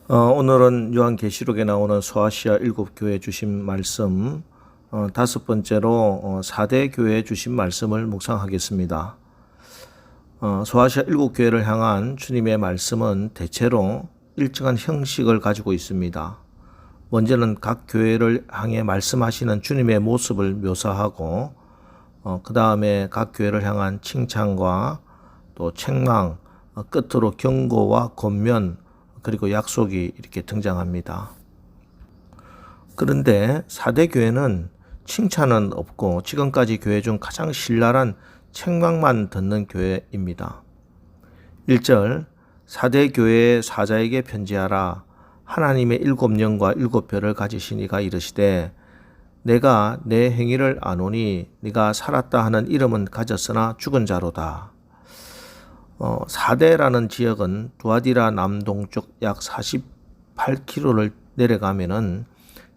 오늘은 요한계시록에 나오는 소아시아 7교회 주신 말씀, 다섯 번째로 4대 교회 주신 말씀을 묵상하겠습니다. 소아시아 7교회를 향한 주님의 말씀은 대체로 일정한 형식을 가지고 있습니다. 먼저는 각 교회를 향해 말씀하시는 주님의 모습을 묘사하고, 그 다음에 각 교회를 향한 칭찬과 또 책망, 끝으로 경고와 권면, 그리고 약속이 이렇게 등장합니다. 그런데 4대 교회는 칭찬은 없고 지금까지 교회 중 가장 신랄한 책망만 듣는 교회입니다. 1절 4대 교회의 사자에게 편지하라. 하나님의 7영과 7별을 가지신 이가 이르시되 내가 내 행위를 아노니 네가 살았다 하는 이름은 가졌으나 죽은 자로다. 4대라는 지역은 두아디라 남동쪽 약 48km를 내려가면은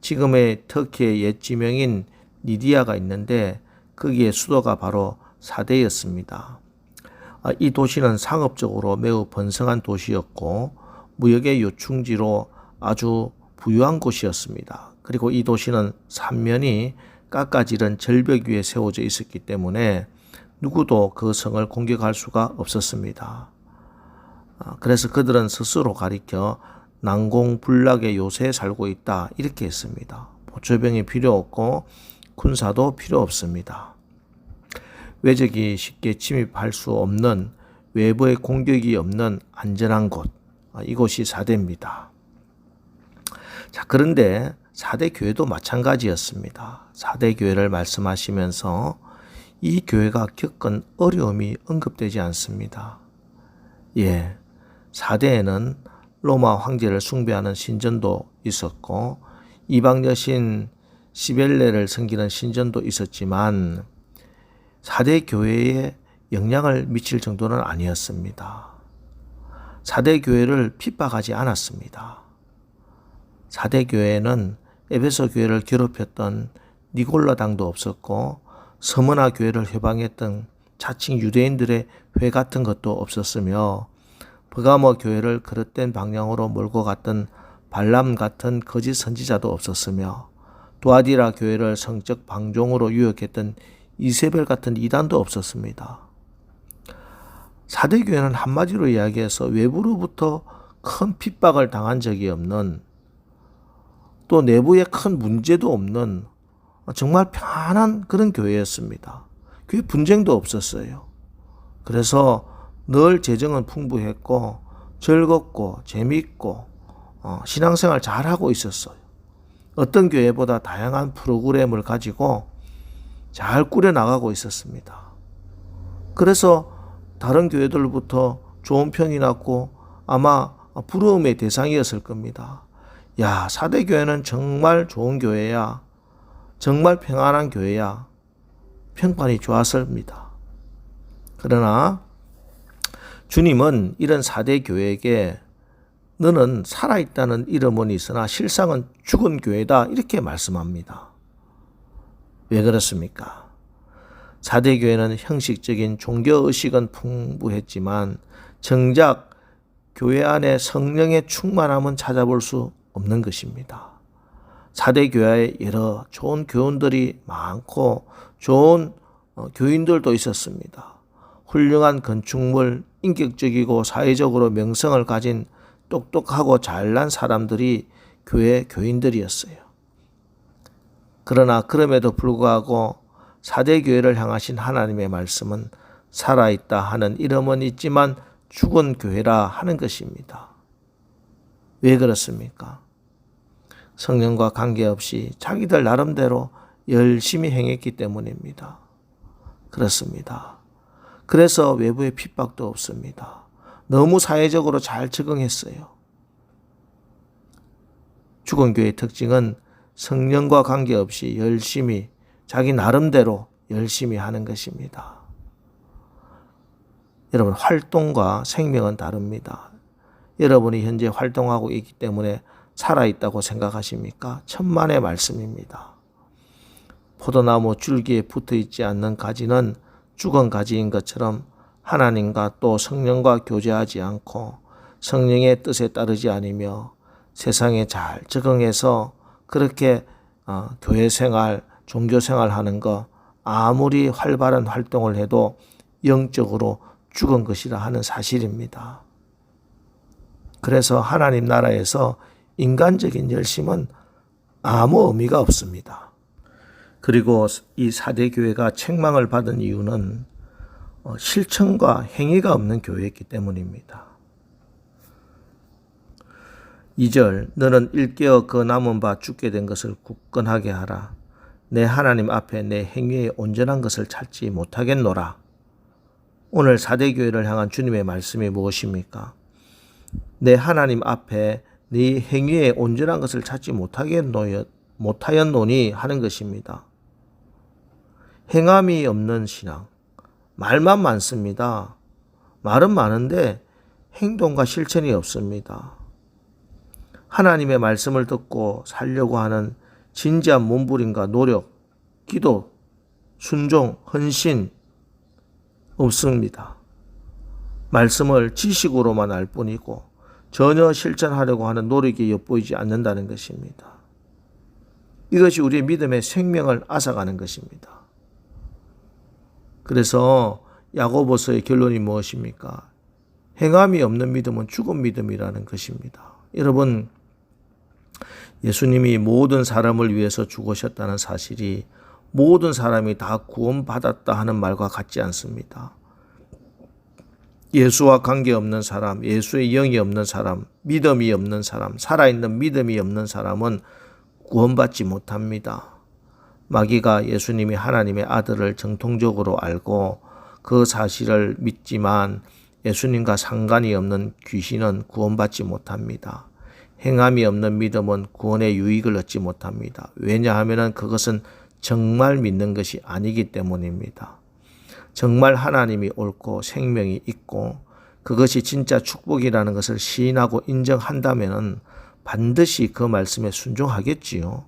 지금의 터키의 옛 지명인 리디아가 있는데 거기에 수도가 바로 4대였습니다. 이 도시는 상업적으로 매우 번성한 도시였고 무역의 요충지로 아주 부유한 곳이었습니다. 그리고 이 도시는 삼면이 깎아지른 절벽 위에 세워져 있었기 때문에 누구도 그 성을 공격할 수가 없었습니다. 그래서 그들은 스스로 가리켜 난공불락의 요새에 살고 있다 이렇게 했습니다. 보초병이 필요 없고 군사도 필요 없습니다. 외적이 쉽게 침입할 수 없는 외부의 공격이 없는 안전한 곳, 이곳이 4대입니다. 자, 그런데 4대 교회도 마찬가지였습니다. 4대 교회를 말씀하시면서 이 교회가 겪은 어려움이 언급되지 않습니다. 4대에는 로마 황제를 숭배하는 신전도 있었고 이방 여신 시벨레를 섬기는 신전도 있었지만 4대 교회에 영향을 미칠 정도는 아니었습니다. 4대 교회를 핍박하지 않았습니다. 4대 교회에는 에베소 교회를 괴롭혔던 니골라당도 없었고 서머나 교회를 회방했던 자칭 유대인들의 회 같은 것도 없었으며 버가모 교회를 그릇된 방향으로 몰고 갔던 발람 같은 거짓 선지자도 없었으며 두아디라 교회를 성적 방종으로 유혹했던 이세벨 같은 이단도 없었습니다. 4대 교회는 한마디로 이야기해서 외부로부터 큰 핍박을 당한 적이 없는, 또 내부에 큰 문제도 없는 정말 편안한 그런 교회였습니다. 교회 분쟁도 없었어요. 그래서 늘 재정은 풍부했고 즐겁고 재미있고 신앙생활 잘하고 있었어요. 어떤 교회보다 다양한 프로그램을 가지고 잘 꾸려나가고 있었습니다. 그래서 다른 교회들부터 좋은 평이 났고 아마 부러움의 대상이었을 겁니다. 야, 4대 교회는 정말 좋은 교회야. 정말 평안한 교회야. 평판이 좋았습니다. 그러나 주님은 이런 4대 교회에게 너는 살아있다는 이름은 있으나 실상은 죽은 교회다 이렇게 말씀합니다. 왜 그렇습니까? 4대 교회는 형식적인 종교의식은 풍부했지만 정작 교회 안에 성령의 충만함은 찾아볼 수 없는 것입니다. 4대 교회에 여러 좋은 교훈들이 많고 좋은 교인들도 있었습니다. 훌륭한 건축물, 인격적이고 사회적으로 명성을 가진 똑똑하고 잘난 사람들이 교회 교인들이었어요. 그러나 그럼에도 불구하고 4대 교회를 향하신 하나님의 말씀은 살아있다 하는 이름은 있지만 죽은 교회라 하는 것입니다. 왜 그렇습니까? 성령과 관계없이 자기들 나름대로 열심히 행했기 때문입니다. 그렇습니다. 그래서 외부의 핍박도 없습니다. 너무 사회적으로 잘 적응했어요. 죽은 교회의 특징은 성령과 관계없이 열심히 자기 나름대로 열심히 하는 것입니다. 여러분, 활동과 생명은 다릅니다. 여러분이 현재 활동하고 있기 때문에 살아있다고 생각하십니까? 천만의 말씀입니다. 포도나무 줄기에 붙어있지 않는 가지는 죽은 가지인 것처럼 하나님과 또 성령과 교제하지 않고 성령의 뜻에 따르지 않으며 세상에 잘 적응해서 그렇게 교회 생활, 종교 생활 하는 거 아무리 활발한 활동을 해도 영적으로 죽은 것이라 하는 사실입니다. 그래서 하나님 나라에서 인간적인 열심은 아무 의미가 없습니다. 그리고 이 4대 교회가 책망을 받은 이유는 실천과 행위가 없는 교회이기 때문입니다. 2절 너는 일깨어 그 남은 바 죽게 된 것을 굳건하게 하라. 내 하나님 앞에 내 행위에 온전한 것을 찾지 못하겠노라. 오늘 4대 교회를 향한 주님의 말씀이 무엇입니까? 내 하나님 앞에 네 행위에 온전한 것을 찾지 못하였노니 하는 것입니다. 행함이 없는 신앙. 말만 많습니다. 말은 많은데 행동과 실천이 없습니다. 하나님의 말씀을 듣고 살려고 하는 진지한 몸부림과 노력, 기도, 순종, 헌신 없습니다. 말씀을 지식으로만 알 뿐이고 전혀 실천하려고 하는 노력이 엿보이지 않는다는 것입니다. 이것이 우리의 믿음의 생명을 앗아가는 것입니다. 그래서 야고보서의 결론이 무엇입니까? 행함이 없는 믿음은 죽은 믿음이라는 것입니다. 여러분, 예수님이 모든 사람을 위해서 죽으셨다는 사실이 모든 사람이 다 구원받았다 하는 말과 같지 않습니다. 예수와 관계없는 사람, 예수의 영이 없는 사람, 믿음이 없는 사람, 살아있는 믿음이 없는 사람은 구원받지 못합니다. 마귀가 예수님이 하나님의 아들을 정통적으로 알고 그 사실을 믿지만 예수님과 상관이 없는 귀신은 구원받지 못합니다. 행함이 없는 믿음은 구원의 유익을 얻지 못합니다. 왜냐하면 그것은 정말 믿는 것이 아니기 때문입니다. 정말 하나님이 옳고 생명이 있고 그것이 진짜 축복이라는 것을 시인하고 인정한다면 반드시 그 말씀에 순종하겠지요.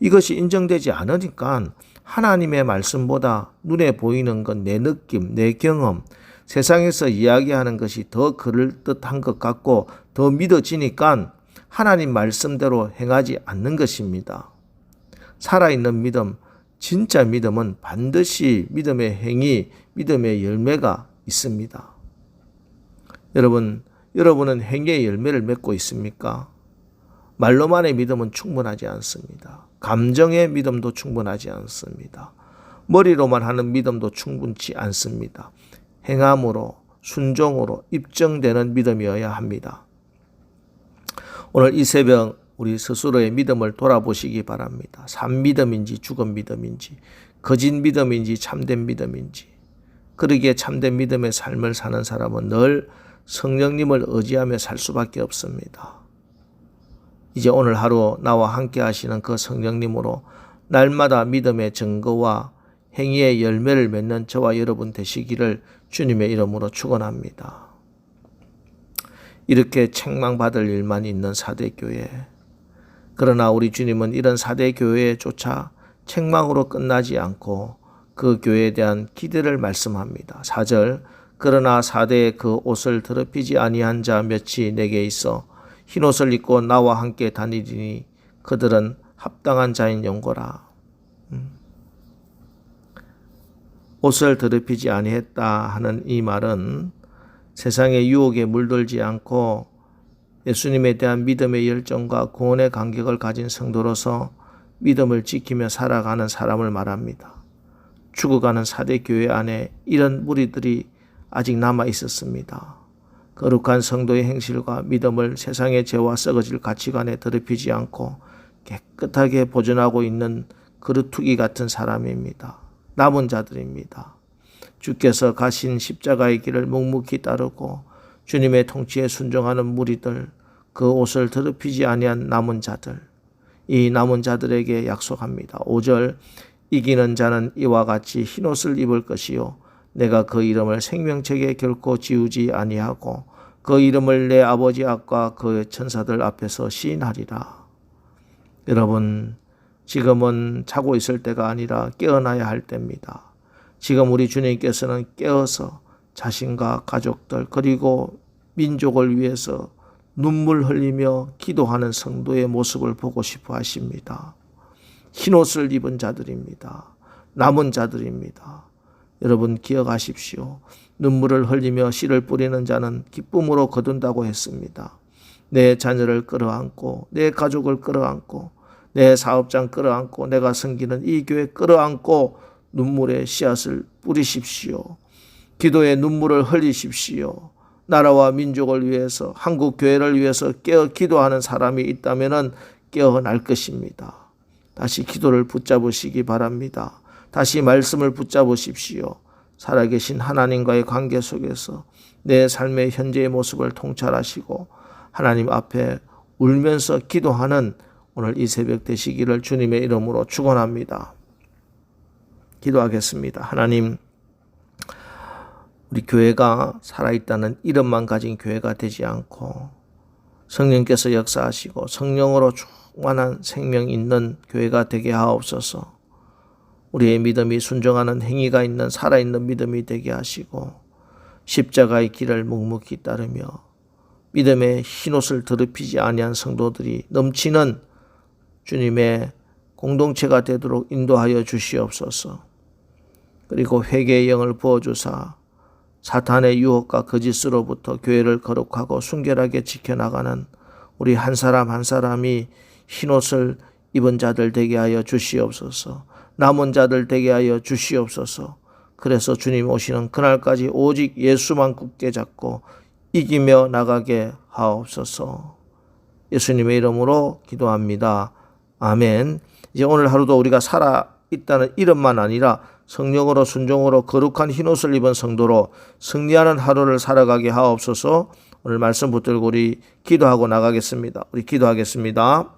이것이 인정되지 않으니까 하나님의 말씀보다 눈에 보이는 건 내 느낌, 내 경험, 세상에서 이야기하는 것이 더 그럴듯한 것 같고 더 믿어지니까 하나님 말씀대로 행하지 않는 것입니다. 살아있는 믿음, 진짜 믿음은 반드시 믿음의 행위, 믿음의 열매가 있습니다. 여러분은 행위의 열매를 맺고 있습니까? 말로만의 믿음은 충분하지 않습니다. 감정의 믿음도 충분하지 않습니다. 머리로만 하는 믿음도 충분치 않습니다. 행함으로, 순종으로 입증되는 믿음이어야 합니다. 오늘 이 새벽 우리 스스로의 믿음을 돌아보시기 바랍니다. 산 믿음인지 죽은 믿음인지, 거짓 믿음인지 참된 믿음인지. 그러기에 참된 믿음의 삶을 사는 사람은 늘 성령님을 의지하며 살 수밖에 없습니다. 이제 오늘 하루 나와 함께 하시는 그 성령님으로 날마다 믿음의 증거와 행위의 열매를 맺는 저와 여러분 되시기를 주님의 이름으로 축원합니다. 이렇게 책망받을 일만 있는 4대 교회. 그러나 우리 주님은 이런 4대 교회조차 책망으로 끝나지 않고 그 교회에 대한 기대를 말씀합니다. 4절 그러나 4대의 그 옷을 더럽히지 아니한 자 몇이 내게 있어 흰옷을 입고 나와 함께 다니리니 그들은 합당한 자인 영고라. 옷을 더럽히지 아니했다 하는 이 말은 세상의 유혹에 물들지 않고 예수님에 대한 믿음의 열정과 구원의 간격을 가진 성도로서 믿음을 지키며 살아가는 사람을 말합니다. 죽어가는 4대 교회 안에 이런 무리들이 아직 남아 있었습니다. 거룩한 성도의 행실과 믿음을 세상의 죄와 썩어질 가치관에 더럽히지 않고 깨끗하게 보존하고 있는 그루투기 같은 사람입니다. 남은 자들입니다. 주께서 가신 십자가의 길을 묵묵히 따르고 주님의 통치에 순종하는 무리들, 그 옷을 더럽히지 아니한 남은 자들, 이 남은 자들에게 약속합니다. 5절 이기는 자는 이와 같이 흰옷을 입을 것이요 내가 그 이름을 생명책에 결코 지우지 아니하고 그 이름을 내 아버지 앞과 그 천사들 앞에서 시인하리라. 여러분, 지금은 자고 있을 때가 아니라 깨어나야 할 때입니다. 지금 우리 주님께서는 깨어서 자신과 가족들 그리고 민족을 위해서 눈물 흘리며 기도하는 성도의 모습을 보고 싶어 하십니다. 흰옷을 입은 자들입니다. 남은 자들입니다. 여러분 기억하십시오. 눈물을 흘리며 씨를 뿌리는 자는 기쁨으로 거둔다고 했습니다. 내 자녀를 끌어안고 내 가족을 끌어안고 내 사업장 끌어안고 내가 섬기는 이 교회 끌어안고 눈물의 씨앗을 뿌리십시오. 기도의 눈물을 흘리십시오. 나라와 민족을 위해서 한국 교회를 위해서 깨어 기도하는 사람이 있다면 깨어날 것입니다. 다시 기도를 붙잡으시기 바랍니다. 다시 말씀을 붙잡으십시오. 살아계신 하나님과의 관계 속에서 내 삶의 현재의 모습을 통찰하시고 하나님 앞에 울면서 기도하는 오늘 이 새벽 되시기를 주님의 이름으로 축원합니다. 기도하겠습니다. 하나님, 우리 교회가 살아있다는 이름만 가진 교회가 되지 않고 성령께서 역사하시고 성령으로 충만한 생명 있는 교회가 되게 하옵소서. 우리의 믿음이 순종하는 행위가 있는 살아있는 믿음이 되게 하시고 십자가의 길을 묵묵히 따르며 믿음의 흰옷을 더럽히지 아니한 성도들이 넘치는 주님의 공동체가 되도록 인도하여 주시옵소서. 그리고 회개의 영을 부어주사 사탄의 유혹과 거짓으로부터 교회를 거룩하고 순결하게 지켜나가는 우리 한 사람 한 사람이 흰옷을 입은 자들 되게 하여 주시옵소서. 남은 자들 되게 하여 주시옵소서. 그래서 주님 오시는 그날까지 오직 예수만 굳게 잡고 이기며 나가게 하옵소서. 예수님의 이름으로 기도합니다. 아멘. 이제 오늘 하루도 우리가 살아있다는 이름만 아니라 성령으로 순종으로 거룩한 흰옷을 입은 성도로 승리하는 하루를 살아가게 하옵소서. 오늘 말씀 붙들고 우리 기도하고 나가겠습니다. 우리 기도하겠습니다.